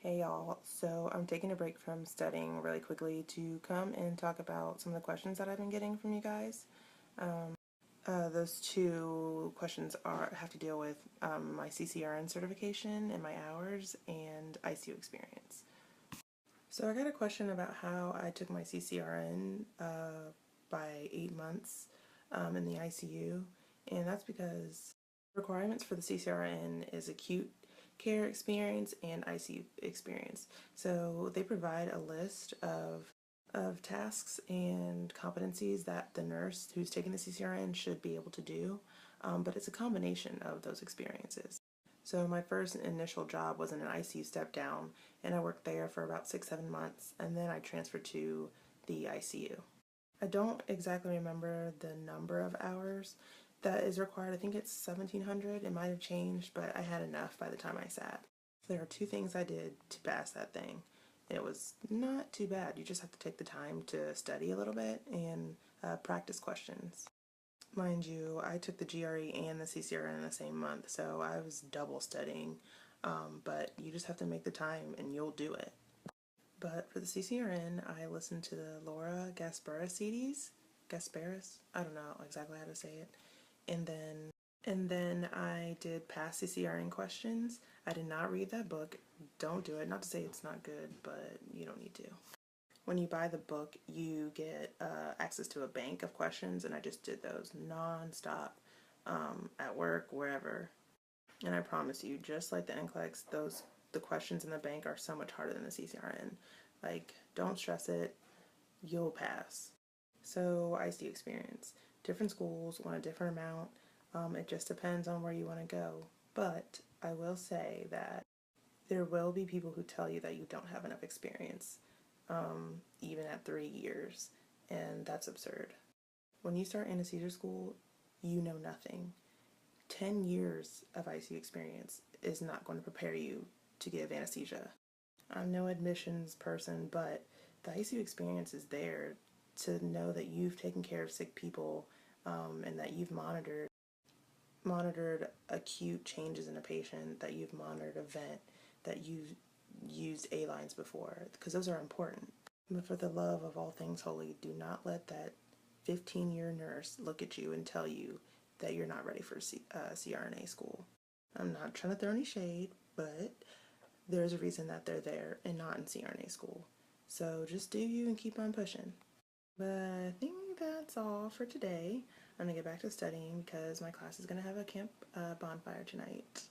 Hey y'all, so I'm taking a break from studying really quickly to come and talk about some of the questions that I've been getting from you guys. Those two questions have to deal with my CCRN certification and my hours and ICU experience. So I got a question about how I took my CCRN by 8 months in the ICU, and that's because requirements for the CCRN is acute care experience and ICU experience. So they provide a list of tasks and competencies that the nurse who's taking the CCRN should be able to do, but it's a combination of those experiences. So my first initial job was in an ICU step down, and I worked there for about 6-7 months, and then I transferred to the ICU. I don't exactly remember the number of hours that is required. I think it's 1,700. It might have changed, but I had enough by the time I sat. There are 2 things I did to pass that thing. It was not too bad. You just have to take the time to study a little bit and practice questions. Mind you, I took the GRE and the CCRN in the same month, so I was double studying, but you just have to make the time and you'll do it. But for the CCRN, I listened to the Laura Gasparis CDs. Gasparis? I don't know exactly how to say it. And then I did past CCRN questions. I did not read that book. Don't do it. Not to say it's not good, but you don't need to. When you buy the book, you get access to a bank of questions, and I just did those non-stop at work, wherever. And I promise you, just like the NCLEX, the questions in the bank are so much harder than the CCRN. Like, don't stress it. You'll pass. So, ICU experience. Different schools want a different amount. It just depends on where you want to go. But I will say that there will be people who tell you that you don't have enough experience, even at 3 years, and that's absurd. When you start anesthesia school, you know nothing. 10 years of ICU experience is not going to prepare you to give anesthesia. I'm no admissions person, but the ICU experience is there to know that you've taken care of sick people, and that you've monitored acute changes in a patient, that you've monitored a vent, that you've used A-lines before, because those are important. But for the love of all things holy, do not let that 15-year nurse look at you and tell you that you're not ready for CRNA school. I'm not trying to throw any shade, but there's a reason that they're there and not in CRNA school. So just do you and keep on pushing. But I think that's all for today. I'm going to get back to studying because my class is going to have a camp bonfire tonight.